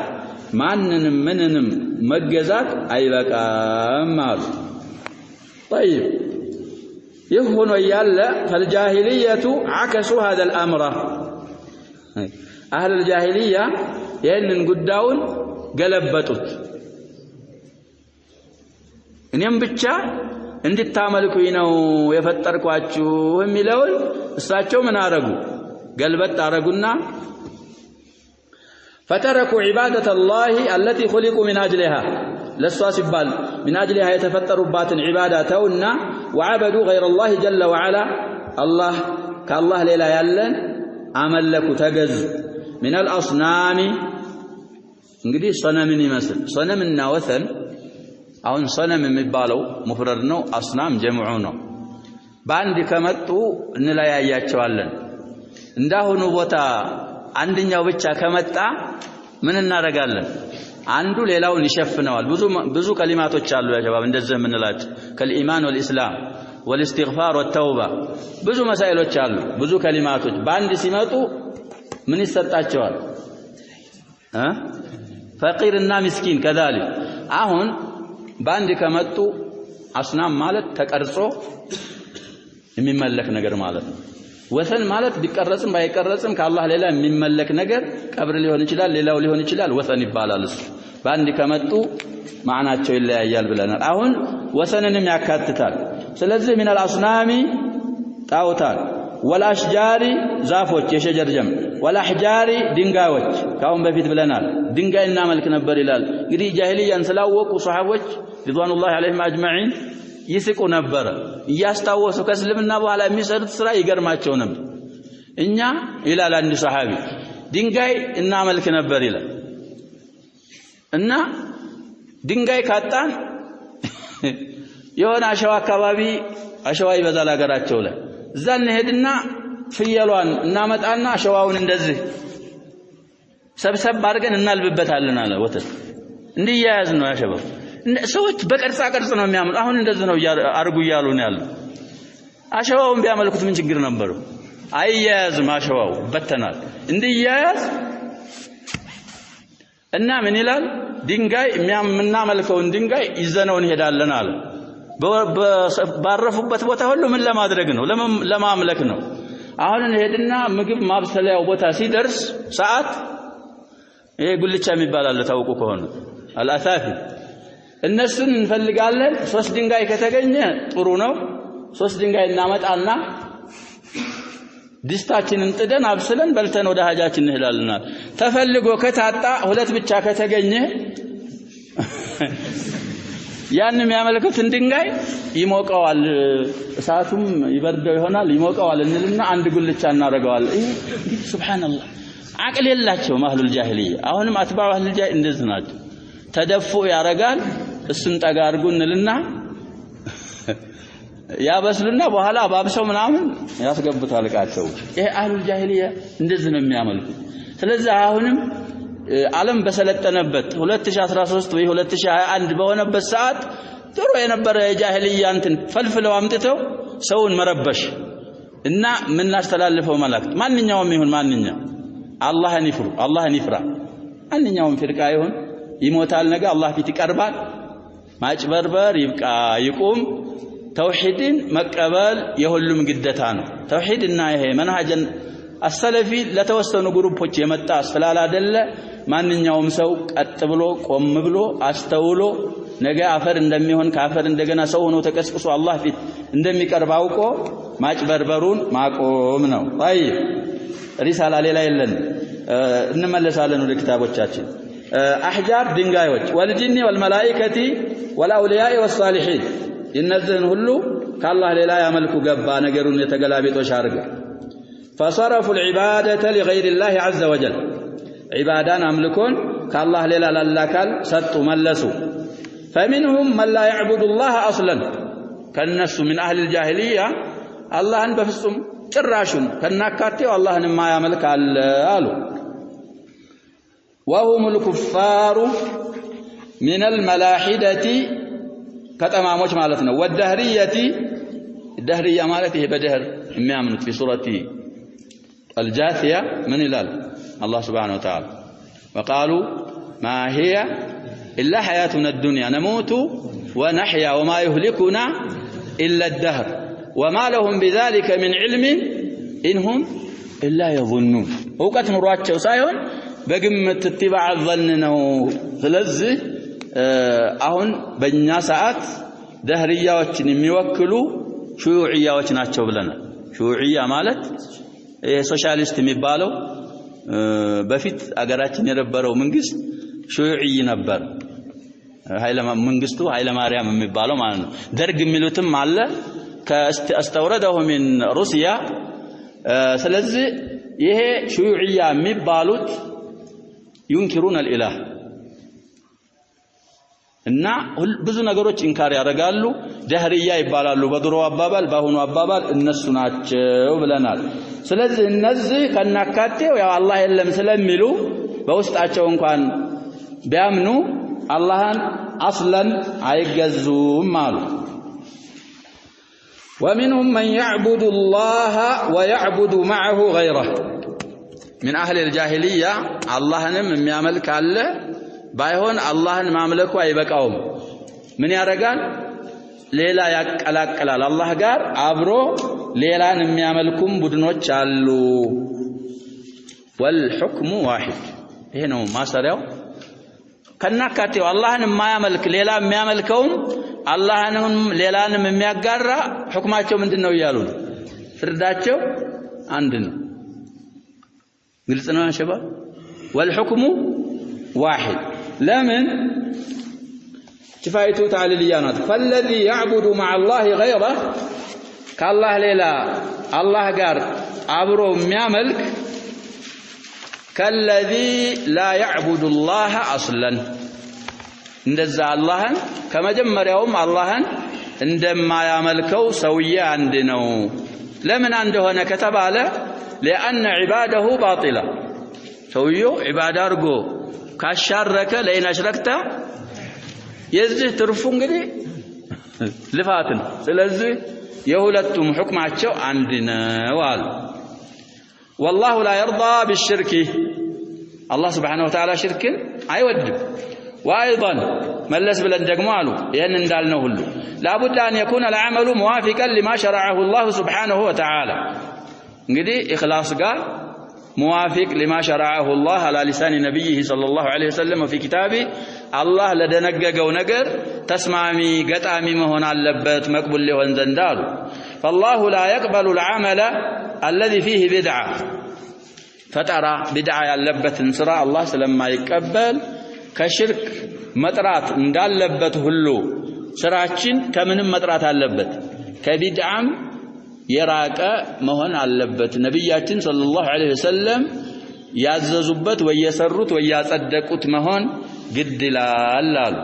S1: ማንንም ምንንም መገዛት አይበቃም አሉ طيب يهون يالا فالجاهلية عكسوا هذا الأمر أهل الجاهلية ينن قداون قلبتوت إنهم بتشا عندي التاملكوا ينو يفتركوا هم يلون استاچو من أرجو قلبت أرجونا فتركوا عبادة الله التي خلقوا من أجلها للصاسبال من أجلها يتفتروا بات عباداتهن وعبدوا غير الله جل وعلا الله كالله ليلا يلن عملكوا تجز من الأصنام እንግዲህ صنمን ይመስል صنمና ወሰን አሁን صنم የሚባለው ሙፍረድ ነው አስናም ጀምዑ ነው ባንድ ከመጡ እንለያያቸዋለን እንዳሁኑ ቦታ አንደኛው ብቻ ከመጣ ምን እናደርጋለን አንዱ ሌላውን ይሸፍነዋል ብዙ ከሊማቶች አሉ ያ ሸባብ እንደዚህ ምንላች ከልኢማን ወልኢስላም والاستغفار والتوبه ብዙ መሳኢሎች አሉ ብዙ ከሊማቶች ባንድ ሲመጡ ምን ይሰጣቸዋል ፈቂርና ምስኪን كذلك አሁን ባንድ ከመጡ አስናም ማለት ተቀርጾ የሚመለክ ነገር ማለት ነው ወሰን ማለት ቢቀረጽም ባይቀረጽም ከአላህ ሌላ የሚመለክ ነገር ቀብር ሊሆን ይችላል ሌላው ሊሆን ይችላል ወሰን ይባላል እሱ ባንድ ከመጡ ማዕናቸው ይለያያል ብለናል አሁን ወሰንንም ያካትታል ስለዚህ من الاصنام ጣዖታት والاشجار ዛፎች የሸጀር ጀም والأحجار ድንጋዮች ካሁን በፊት ብለናል ድንጋይና መልክ ነበር ይላል እንግዲህ ጃሂልያን ስላወቁ ሱሐቦች ሪድዋኑላሂ ዐለይሂም አጅማዒን ይስቁ ነበር ያስታወሱ ከእስልምና በኋላ የሚሰሩት ስራ ይገርማቸው ነበር እኛ ይላል አንድ ሱሐቢ ድንጋይ እና መልክ ነበር ይላል እና ድንጋይ ካጣን የሆነ አሸዋ አካባቢ አሸዋ ይበዛል አገራቸው ላይ እዛ እንሄድና ፍየሏን እናመጣና አሸዋውን እንደዚህ ሰብሰብ አድርገን እናልብበታለን አለ ወተት እንዲያያዝ ነው ያሸበው ሰዎች በቅርጻ ቅርጽ ነው የሚያምኑ አሁን እንደዚህ ነው አርጉ ይያሉ ነው ያለው አሸዋውን ቢያመልኩት ምን ችግር ነበር አይያያዝም አሸዋው በተናል እንዲያያዝ እና ምን ይላል ድንጋይ የሚያመልከውን ድንጋይ ይዘነው እንሄዳለን አለ ባረፉበት ቦታ ሁሉ ምን ለማድረግ ነው ለማምለክ ነው አሁን እንሄድና ምግብ ማብሰሊያው ቦታ ሲደርስ ሰዓት ይሄ ጉልቻ የሚባል አለ ታውቁ ከሆነ አልአሳፊ እነሱን እንፈልጋለን 3 ድንጋይ ከተገኘ ጥሩ ነው 3 ድንጋይ እናመጣና ድስታችንን ጥደን አብስለን በልተን ወደ ሀጃችን እንሄዳለን ተፈልጎ ከታጣ 2 ብቻ ከተገኘ ያን የሚያመልኩትን ድንጋይ ይሞቀዋል እሳቱም ይበርደው ይሆናል ይሞቀዋል እንልና አንድ ጉልቻ እናረጋዋል ይሄ ሱብሃንአላህ አቅል የላቸው ማህሉል ጃሂልያ አሁንም አትባው አህሉል ጃሂል እንደዚህ ናቸው ተደፉ ያረጋል እሱን ጠጋ አድርጉ እንልና ያበስሉና በኋላ ባብሰው ምናምን ያስገቡታል ቃቸው ይሄ አህሉል ጃሂልያ እንደዚህ ነው የሚያመልኩት ስለዚህ አሁንም ዓለም በሰለጠነበት 2013 ወይ 2021 በሆነበት ሰዓት ጥሩ የነበረ የጃሂልያ እንትን ፈልፍለው አምጥተው ሰውን መረበሽ እና ምን አስተላልፈው መልእክት ማንኛውም ይሁን ማንኛው አላህን ይፍራ ማንኛውም ፍርቃ ይሁን ይሞታል ነገ አላህ ፊት ይቀርባል ማጭበርበር ይብቃ ይቁም ተውሂድን መቀበል የሁሉም ግዴታ ነው ተውሂድና ይሄ መንሃጀን አሰለፊ ለተወሰኑ ግሩፖች የመጣ ስላላደለ ማንኛውም ሰው ቀጥ ብሎ ቆም ብሎ አስተውሎ ነገ አፈር እንደሚሆን ካፈር እንደገና ሰው ሆኖ ተቀስቅሶ አላህ ፊት እንደሚቀርብ አውቆ ማጭበርበሩን ማቆም ነው طيب ሪሳላ ሌላ የለን እንመለሳለን ወደ ክታቦቻችን አህጃር ድንጋዮች ወልጂኒ ወልመላኢከቲ ወልአውሊያኢ ወስሳሊሒን እነዚህን ሁሉ ከአላህ ሌላ ያመልኩ ገባ ነገሩን የተገላቢጦሽ አርጋ فصرفوا العبادة لغير الله عز وجل عبادان أملكون كالله ليلا للاكال ستوا ملسوا فمنهم من لا يعبد الله أصلا كالناس من أهل الجاهلية الله أنبفسهم تراشون كالناكاتي والله ما يملك الآلو وهم الكفار من الملاحدة كتماموش مالتنا والدهرية الدهرية مالته بدهر ميامنت في سورة الجاثية من الال الله سبحانه وتعالى وقالوا ما هي إلا حياتنا الدنيا نموت ونحيا وما يهلكنا إلا الدهر وما لهم بذلك من علم إنهم إلا يظنون وقت نرواتشو سايون بقمة اتباع الظن فلزه አሁን በእኛ ሰዓት ደህሪያዎችን የሚወክሉ ሹዩዕያዎች ናቸው ብለናል ሹዩዕያ ማለት ሶሻሊስት የሚባለው በፊት አገራችን የነበረው መንግስት ሹዩዒ ነበር መንግስቱ ኃይለ ማርያም የሚባለው ማለት ነው ደርግ የሚሉትም አለ ከአስተውረደው من ሩሲያ ስለዚህ ይሄ ሹዩዕያ የሚባሉት ينكرون الاله እና ብዙ ነገሮች ኢንካር ያደርጋሉ ደህሪያ ይባላሉ በድሮ አባባል ባሁኑ አባባል እነሱ ናቸው ብለናል ስለዚህ እነዚህ ከናካቴው ያው አላህ የለም ስለሚሉ በውስጣቸው እንኳን ቢያምኑ አላህን አስለን አይገዙም አሉ ومنهم من يعبد الله ويعبد معه غيره من أهل الجاهلية اللهንም የሚያመልክ አለ ባይሆን አላህን ማምለኩ አይበቃውም ምን ያረጋል ሌላ ያቀላቅላል አላህ ጋር አብሮ ሌላን የሚያመልኩም ቡድኖች አሉ والحكم واحد ይሄ ነው ማሰሪያው ከናካቴው አላህን የማያመልክ ሌላ የሚያመልከውም አላህንም ሌላንም የሚያጋራ ሁክማቸው ምንድነው ይያሉ ፍርዳቸው አንድ ነው ግልጽ ነው ሸባብ والحكم واحد لمن كفايته تعليليانات فالذي يعبد مع الله غيره كالله ليلا الله غار አብሮ የሚያመልክ كالذي لا يعبد الله اصلا እንደዛ አላህን ከመጀመሪያውም አላህን እንደማያመልከው ሰውዬ አንድ ነው ለምን እንደሆነ ከተባለ لأن عباده باطلة ሰውየው ዒባዳ አርጎ ካሻረከ ለይን አሽረክታ የዚህ ትርፉ እንግዲህ ልፋት ነው ስለዚህ የሁለቱም ሁክማቸው አንድ ነው አሉ والله لا يرضى بالشرك الله سبحانه وتعالى شركን አይወድም وايضا ملس ብለን ደግሞ አሉ ይሄን እንዳልነው ሁሉ لابد ان يكون العمل موافقا لما شرعه الله سبحانه وتعالى እንግዲህ ኢኽላስ ጋር موافق لما شرعه الله على لسان نبيه صلى الله عليه وسلم وفي كتابه الله لدنگگው ነገር ተስማሚ ገጣሚ መሆን አለበት መቅቡል ሊሆን ዘንድ አሉ فالله لا يقبل العمل الذي فيه بدعه فترى بدعه ያለበትን ስራ አላህ ስለማይቀበል ከሽርክ መጥራት እንዳለበት ሁሉ ስራችን ከምንም መጥራት አለበት ከቢድዓም የራቀ መሆን አለበት ነብያችን ሰለላሁ ዐለይሂ ወሰለም ያዘዙበት ወየሰሩት ወያጸደቁት መሆን ግድ ይላል አሉ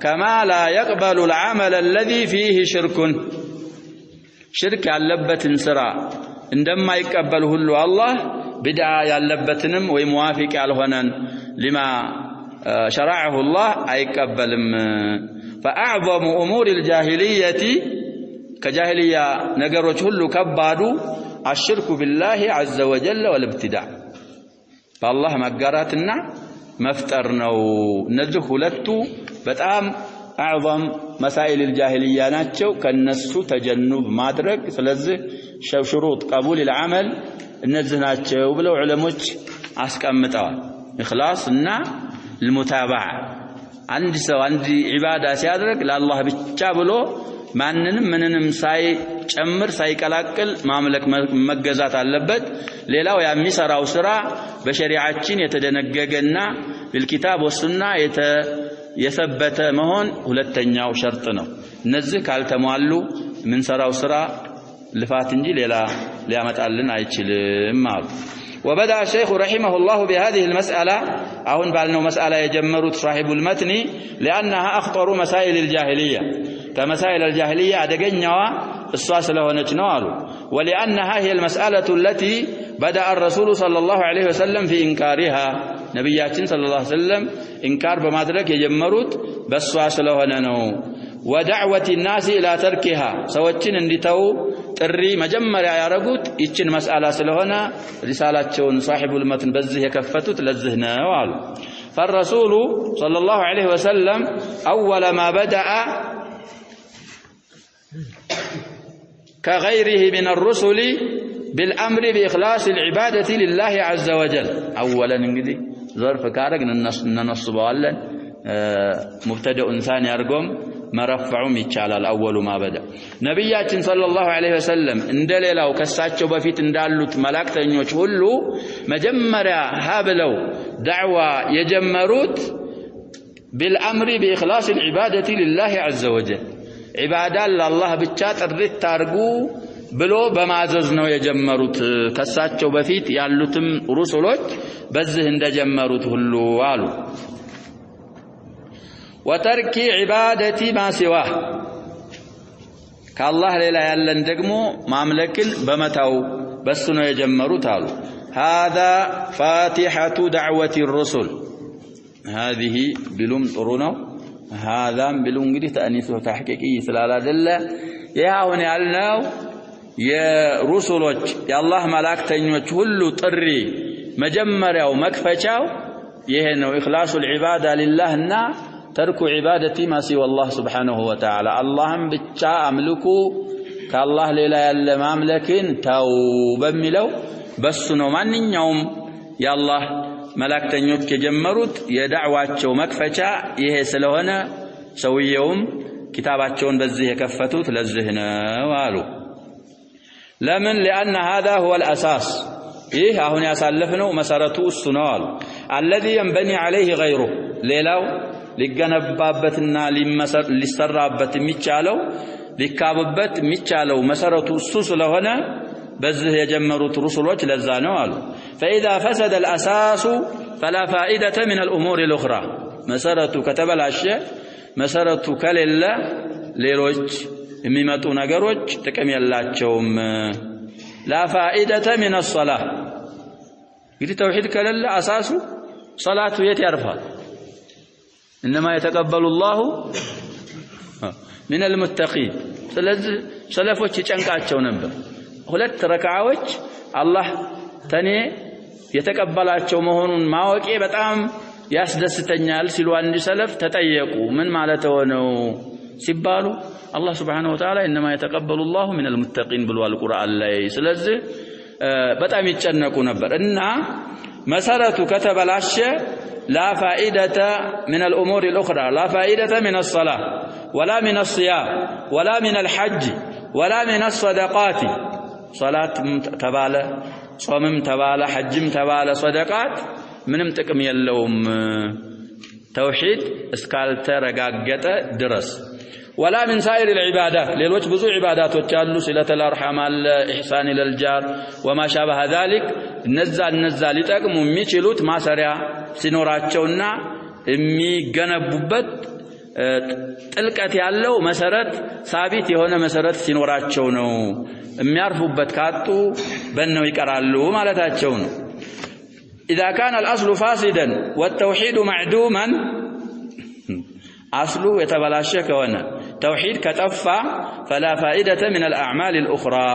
S1: كما لا يقبل العمل الذي فيه شرك ሽርክ ያለበትን ስራ እንደማይቀበል ሁሉ አላህ ቢድዓ ያለበትንም ወይ ሙዋፊቅ ያልሆነን لما شرعه الله አይቀበልም فاعظم امور الجاهليه كجاهليه ነገሮች ሁሉ ከባዱ الشرك بالله عز وجل والابتداع بالله መጋራትና መፍጠር ነው እነዚህ ሁለቱ በጣም اعظم مسائل الجاهليه ናቸው ከነሱ ተጀኑብ ማድረግ ስለዚህ شروط قبول العمل እነዚህ ናቸው ብለው ዑለሞች አስቀምጠዋል ኢኽላስ እና المتابعه አንድ ሰው አንድ ዒባዳ ሲያደርግ ለአላህ ብቻ ብሎ ማንንም ምንንም ሳይጨምር ሳይቀላቅል ማምለክ መገዛት አለበት ሌላው የሚሰራው ስራ በሸሪዓችን የተደነገገና بالكتاب والسنه የሰበተ መሆን ሁለተኛው ሸርጥ ነው እነዚህ ካልተሟሉ ምን ሰራው ስራ ልፋት እንጂ ሌላ ሊያመጣልን አይችልም ማለት وبدأ الشيخ رحمه الله بهذه المسألة أهون بالنا مسألة يجمرت صاحب المتن لأنها أخطر مسائل الجاهلية كمسائل الجاهلية أدقنوا الصاص له نجنوال ولأنها هي المسألة التي بدأ الرسول صلى الله عليه وسلم في إنكارها نبياتنا صلى الله عليه وسلم إنكار بمدرك يجمرت بالصاص له ننو ودعوة الناس إلى تركها سوتشن اندتو تري مجمريا ያረጉት ይችን መስአላ ስለሆነ ሪሳላቸውን صاحبul መትን በዚህ የከፈቱት ለዚህ ነው አሉ فالرسول صلى الله عليه وسلم اول ما بدا كغيره من الرسل بالامر باخلاص العباده لله عز وجل اولا እንግዲህ ظرف ካረግን እናነስበዋለን مبتدا ثاني አርጎም مرفعهم ይቻላል اول ما بدا ነብያችን ሰለላሁ ዐለይሂ ወሰለም እንደሌላው ከሳቸው በፊት እንዳሉት መላእክተኞች ሁሉ መጀመሪያ ሀብለው ዳዕዋ የጀመሩት بالامر باخلاص العباده لله عز وجل عباده لله ብቻ ጥርት ታርጉ ብሎ በማዘዝ ነው የጀመሩት ከሳቸው በፊት ያሉትም ሩሱሎች በዚህ እንደጀመሩት ሁሉ አሉ وترك عبادة ما سواه كالله ليلا يالن دقمو ماملكن بمتاو بسنو يجمرو تالو هذا فاتحة دعوة الرسل هذه بلوم طرونو هذا بلوم قدي تأنيسه تحقيقي سلالة دلة يا هون يالناو يا رسولك يا الله ملاك تنوش هلو طري مجمر أو مكفشاو يهنو إخلاص العبادة لله النا ترك عبادتي ما سوى الله سبحانه وتعالى اللهم بچا املكو كالله ليلا يالا ماملكين تاو بميلو بس ነው ማንኛውም ያላህ መላእክተኞች የጀመሩት የዳዕዋቸው መክፈቻ ይሄ ስለሆነ ሰውየውም كتاباتهم بزيه كفتوت لزهنا والو لمن لأن هذا هو الأساس إيه هون يسلفنا مسارته السنال الذي ينبني عليه غيره ليلاو لجنبابتنا للسرابت ميتشالو لكاببت ميتشالو مسارته السوس لهنا بزه يجمروا رسلوች لذا ነው አሉ فإذا فسد الأساس فلا فائدة من الأمور الأخرى مسارته ከተበላሸ مسارته ከሌለ ሌሎች የሚመጡ ነገሮች ጥቅም የላቸውም لا فائدة من الصلاة እንግዲህ ተውሂድ ከሌለ አሳሱ ሶላቱ የት ያርፋል انما يتقبل الله من المتقين ስለዚህ ሰለፎች ይጨንቃቸው ነበር ሁለት ረካዓዎች አላህ ተኔ የተቀበላቸው መሆኑን ማወቄ በጣም ያስደስተኛል ሲሉ አንድ ሰለፍ ተጠየቁ ምን ማለት ነው ሲባሉ الله سبحانه وتعالى انما يتقبل الله من المتقين بالوال القرآن ላይ ስለዚህ በጣም ይጨነቁ ነበር እና መሰረቱ ከተበላሸ لا فائدة من الأمور الأخرى لا فائدة من الصلاة ولا من الصيام ولا من الحج ولا من الصدقات صلاة تبالة صوم تبالة حج تبالة صدقات منم ጥቅም የለውም توحيد اسكال ተረጋገጠ ድረስ ولا من سائر العبادات ሌሎች ብዙ عباداتዎች አሉ صلة الارحام الاحسان الى الجار وما شابه ذلك እነዛ ሊጠቅሙ የሚችሉት ማሰሪያ ሲኖራቸውና የሚገነቡበት ጥልቀት ያለው መሰረት ሳቢት የሆነ መሰረት ሲኖራቸው ነው የሚያርፉበት ካጡ በእነው ይቀራሉ ማለታቸው ነው اذا كان الاصل فاسدا والتوحيد معدوما اصله يتبلاشى كونه توحيد كطفى فلا فائده من الاعمال الاخرى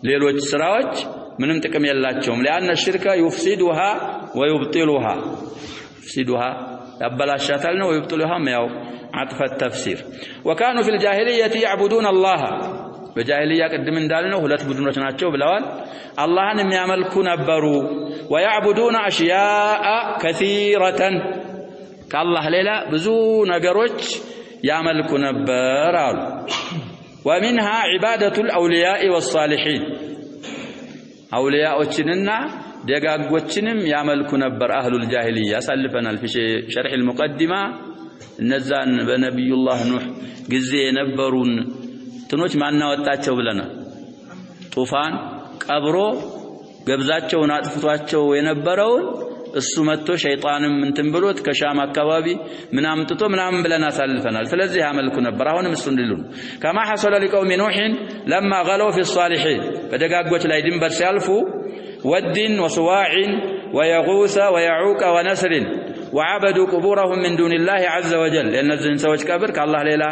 S1: ሌሎች ስራዎች ምንም ጥቅም የላቸውም لان الشرك يفسدها ويبطلها يفسدها يبلاشاتال ነው ويبطلها ያው عطف التفسير وكانوا في الجاهليه يعبدون الله በጃሂልያ ቀደም እንዳልነው ሁለት ቡድኖች ናቸው ብለዋል አላህን የሚያመልኩ ነበሩ ويعبدون اشياء كثيره ከአላህ ሌላ ብዙ ነገሮች ያመልኩ ነበር አሉ ومنها عباده الاولياء والصالحين አውሊያዎችንና ደጋጎችንም ያመልኩ ነበር اهل الجاهليه ያሳልፈናል في شرح المقدمه እነዛን በነብዩላህ ኑህ ጊዜ የነበሩን ትኖች ማናወጣቸው ብለናል ጡፋን ቀብሮ ገብዛቸውን አጥፍቷቸው የነበረውን እሱ መጥቶ ሸይጣንም እንትን ብሎት ከሻም አካባቢ ምናምን ጥቶ ምናምን ብለና አሳልፈናል ስለዚህ ያመልኩ ነበር አሁንም እሱ እንዲሉ كما حصل لقوم نوح لما غلوا في الصالحين በደጋጎች ላይ ድንበር ሲያልፉ ودين وسواع ويغوث ويعوق ونسر وعبدوا قبورهم من دون الله عز وجل لأن الزنسوج كبر كالله ليلا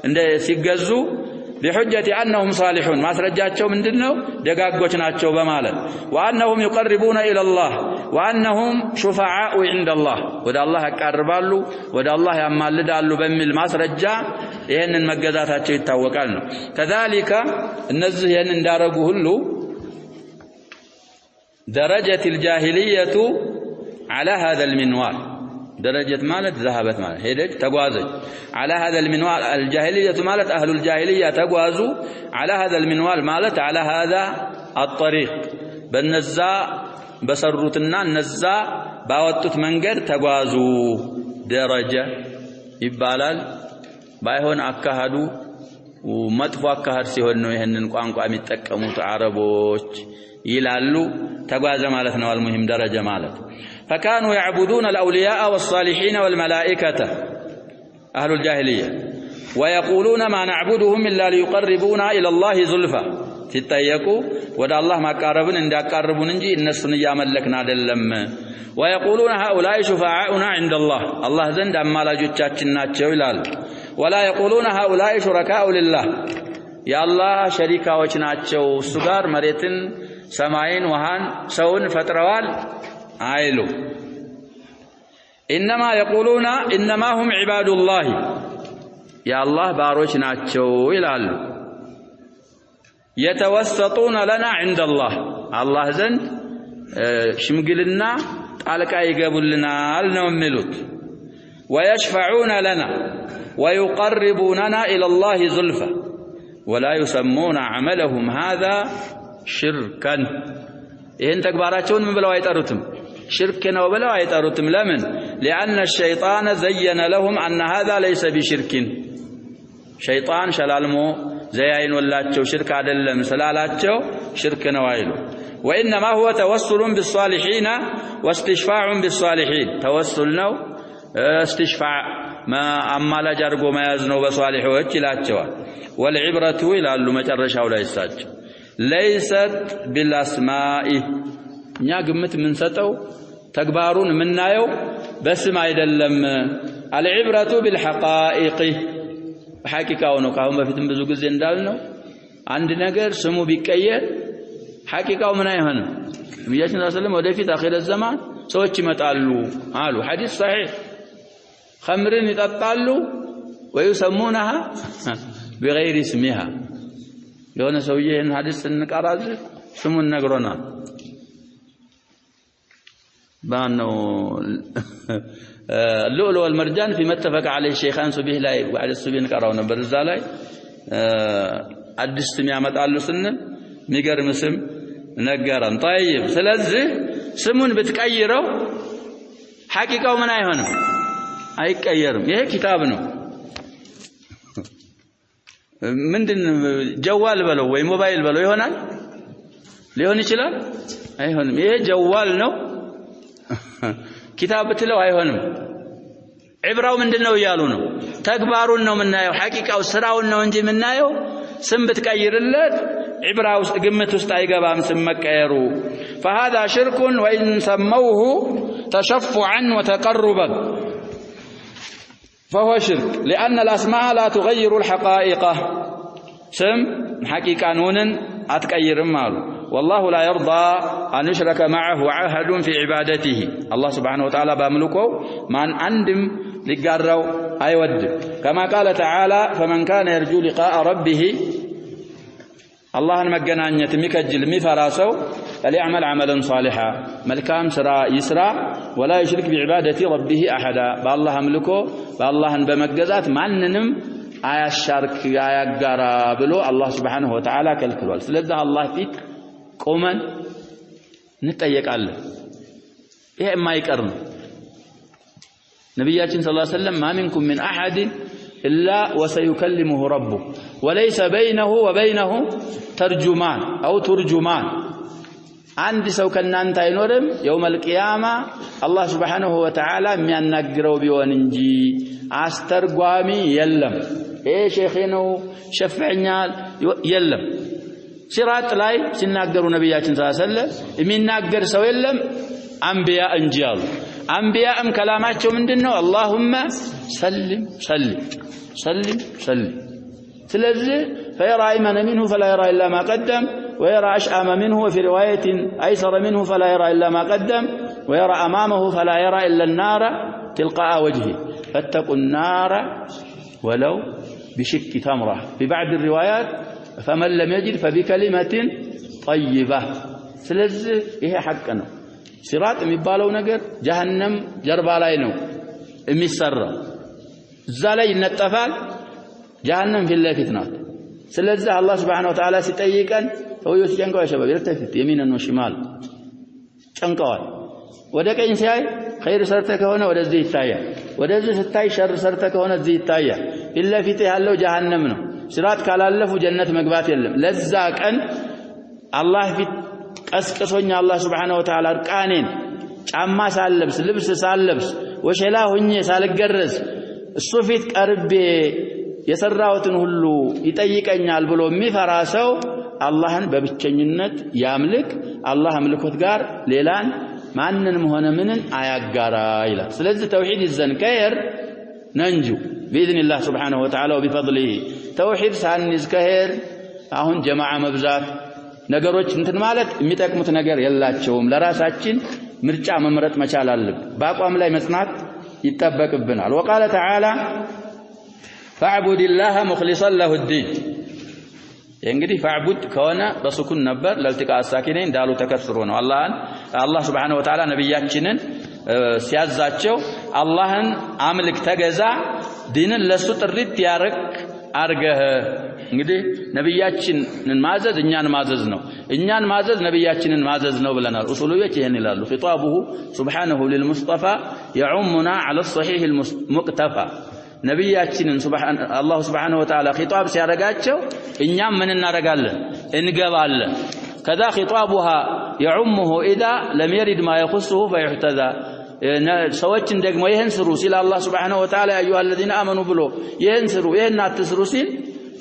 S1: عند سيجزوا بحجة أنهم صالحون ما سرجاتهم من دنو دقاقوش ناتشو بمالا وأنهم يقربون إلى الله وأنهم شفعاء عند الله ودا الله كاربالو ودا الله يعمل دالو بمل ما سرجا إهن المجازات هاتشو يتوقعنا كذلك النزه ين دارقوه اللو درجة الجاهلية على هذا المنوال درجة مالت ذهبت مالت هيدج تقوازج على هذا المنوال الجاهلية مالت أهل الجاهلية تقوازوا على هذا المنوال مالت على هذا الطريق بالنزاء بسرتنا النزاء باوتت منقر تقوازوا درجة يبالال بايهون أكهدوا ومطفو أكهد سيهنو يهنن قوانقوا متكموت عربوش يلالو تقواز مالتنا والمهم درجة مالت فكانوا يعبدون الأولياء والصالحين والملائكة أهل الجاهلية ويقولون ما نعبدهم إلا ليقربونا إلى الله زلفى تتيقوا ودى الله ما قاربون إن قاربون نجي النسن ياملكنا دلم ويقولون هؤلاء شفاعاؤنا عند الله الله زند أما لا جتشاتنا تشويلال ولا يقولون هؤلاء شركاء لله يا الله شريكا وچناچو سغار مريتن سماين وهان سون فتروال عائلو إنما يقولون إنما هم عباد الله يا الله باروش ناتشو إلال يتوسطون لنا عند الله الله زند شمقلنا تعالك يقبلنا لنا وملوت ويشفعون لنا ويقربوننا إلى الله زلفى ولا يسمون عملهم هذا شركا إن تكباراتون من بلوا يتأرتم شركنا وبلوا يتأرتم لمن لأن الشيطان زين لهم أن هذا ليس بشرك شيطان شلالمو زيين ولاتشو شرك عدلم سلالاتشو شركنا وعيلو وإنما هو توسل بالصالحين واستشفاع بالصالحين توسلنا استشفاع ما أما لا جرقو ما يزنو بصالح وكلاتشوا والعبرة إلى اللو مجرشا ولا يستاج ليست بالأسماء نياقمت من ستو تكبارون من نايو بس ما يدلم العبرة بالحقائق حقيقة ونقاهم بفتن بزوج الزندالنا عندنا غير سمو بكير حقيقة ومن أيهنا النبي صلى الله عليه وسلم ودفي آخر الزمان سوتش متعلو قالوا حديث صحيح خمر يتطالوا ويسمونها بغير اسمها لون سويه إن حديث النقراز سمو النقرنا بانو اللؤلؤ والمرجان فيما اتفق عليه الشيخان سبيه لا وعلى السبين قراونا برزالاي አዲስ ስም ያመጣሉ ስንል የሚገርም ስም ነገረን طيب ስለዚህ ስሙን ብትቀይረው ሐቂቃው ምን አይሆንም አይቀየርም ይሄ ኪታብ ነው ምንድን ጀዋል በለው ወይ ሞባይል በለው ይሆናል ሊሆን ይችላል አይሆንም ይሄ ጀዋል ነው ኪታብ ብትለው አይሆንም عبراو ምንድነው ይያሉ ነው ተግባሩን ነው የምናየው ሐቂቃው ስራውን ነው እንጂ የምናየው ስም ብትቀይርለት عبراو ግምት ውስጥ አይገባም ስም መቀየሩ فهذا شرك وان سموه تشفعا وتقربا فهو شرك لان الاسماء لا تغير الحقائق سم حقيقه نونن اتقيرم مالو والله لا يرضى أن يشرك معه عهد في عبادته الله سبحانه وتعالى باملكه من عندم لقاروا أيود كما قال تعالى فمن كان يرجو لقاء ربه الله المجنانية مكجل مفراسو فليعمل عملا صالحا ملكام سرا يسرا ولا يشرك بعبادة ربه أحدا بالله ملكه بالله بمجزات معننم آية الشرك آية قارا بلو الله سبحانه وتعالى كالكلول سلذا الله فيك قوما نتأيقالله إيه ما يكرم نبياتنا صلى الله عليه وسلم ما منكم من أحد إلا وسيكلمه ربه وليس بينه وبينه ترجمان أو ترجمان عند سوكنا أنت ينورم يوم القيامة الله سبحانه وتعالى من نقروا بوننجي أسترقوامي يلم إيه شيخينو شفعنا يلم صراط لاي سنناقروا نبياتنا صلى الله عليه وسلم من ناقر سو يلم أنبياء انجال أنبياء كلاماتهم مندنو اللهم سلم سلم سلم سلم سلزي فيرى أيمن منه فلا يرى إلا ما قدم ويرى أشأم منه وفي رواية أيسر منه فلا يرى إلا ما قدم ويرى أمامه فلا يرى إلا النار تلقاء وجهه فاتقوا النار ولو بشك تمرة في بعض الروايات فمن لم يجد فبكلمة طيبة سلزي إيه حقنا صراط የሚባለው ነገር جهنم ጀርባ ላይ ነው የሚሰራ እዛ ላይ ይነጠፋል جهنم ፊት ለፊት ናት ስለዚህ አላህ Subhanahu Wa Ta'ala ሲጠይቀን ሰውየው ሲጨንቀው ያሸባብ ይርተፊት የሚነን ነው ሽማል ጨንቀዋል ወደ ቀኝ ሲያይ ኸይር ሰርተ ከሆነ ወደዚህ ይታያል ወደዚህ ስታይ ሸር ሰርተ ከሆነ እዚህ ይታያል ፊት ለፊት ያለው جهنم ነው صراط ካላለፉ ጀነት መግባት የለም ለዛ ቀን አላህ ፊት ቀስቀሶኛ አላህ Subhanahu Wa Ta'ala እርቃኔን ጫማ ሳልለብስ ልብስ ሳልለብስ ወሸላ ሆኜ ሳልገረዝ እሱ ፊት ቀርቤ የሰራውትን ሁሉ ይጠይቀኛል ብሎ የሚፈራ ሰው አላህን በብቸኝነት ያምልክ አላህ አምልኮት ጋር ሌላን ማንንም ሆነ ምንን አያጋራ ይላል ስለዚህ ተውሂድ ይዘንከር ነንጁ باذن الله سبحانه وتعالى وبفضله توحيد ሳንዝከር አሁን ጀማዓ መብዛት ነገሮች እንትን ማለት የሚጠቅሙት ነገር የላቸውም ለራሳችን ምርጫ መምረጥ መቻል አለብን በአቋም ላይ መጽናት ይተበቅብናል وقال تعالى فاعبد الله مخلصا له الدين እንግዲህ فاعبد ከሆነ በሱኩን ነበር ለልትቃ ሳኪነን ዳሉ ተከስሮ ነው አላህ Subhanahu Wa Ta'ala ነብያችንን ሲያዛቸው አላህን አምልክ ተገዛ ዲንን ለሱ ጥሪት ያረክ አርገህ እንግዲህ ነብያችንን ማዘዝ እኛን ማዘዝ ነው እኛን ማዘዝ ነብያችንን ማዘዝ ነው ብለናል ኡሱሉዮች ይሄን ይላሉ ኺጣቡሁ ሱብሃነሁ ሊልሙስጠፋ يعمنا على الصحيح المقتفى ነብያችንን አላህ Subhanahu Wa Ta'ala ኺጣብ ሲያረጋቸው እኛም ምን እናረጋለን እንገባለን كذا خطابها يعمه اذا لم يرد ما يخصه فيحتذى ሰዎችን ደግሞ ይሄን ስሩ ሲል አላህ Subhanahu Wa Ta'ala አዩ الذين امنوا ብሎ ይሄን ስሩ ይሄን አትስሩ ሲል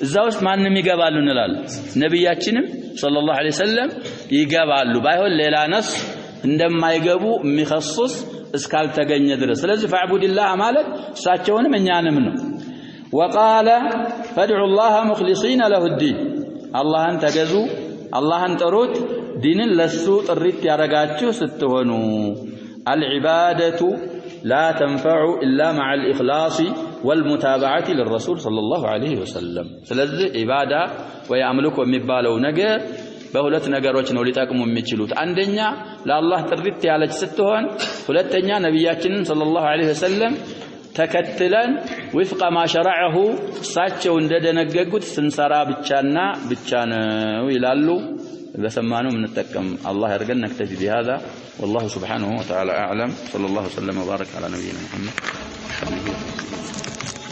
S1: እዛው ውስጥ ማንንም ይገባሉ እንላለን ነብያችንም ሰለላሁ ዐለይሂ ወሰለም ይገባሉ ባይሆን ሌላ ነስ እንደማይገቡ የሚخصص እስካልተገኘ ድረስ ስለዚህ ፈዕቡድላህ ማለት እሳቸውንም እኛንም ነው وقال فادعوا الله مخلصين له الدين አላህን ተገዙ አላህን ጥሩት ዲንን ለሱ ጥሪት ያረጋችሁ ስትሆኑ العبادة لا تنفع إلا مع الإخلاص والمتابعة للرسول صلى الله عليه وسلم ስለዚህ ኢባዳ ወይ አምልኮ የሚባለው ነገር በሁለት ነገሮች ነው ሊጠቅሙ የሚችሉት አንደኛ ለአላህ ጥሪት ያለች ስትሆን ሁለተኛ ነብያችንን ሰለላሁ ዐለይሂ ወሰለም ተከትለን ወፍቀ ما شرعه እሳቸው እንደደነገጉት ስንሰራ ብቻና ብቻ ነው ይላሉ በሰማነው እንጠቀም አላህ ያርገን نكتفي بهذا والله سبحانه وتعالى أعلم صلى الله وسلم وبارك على نبينا محمد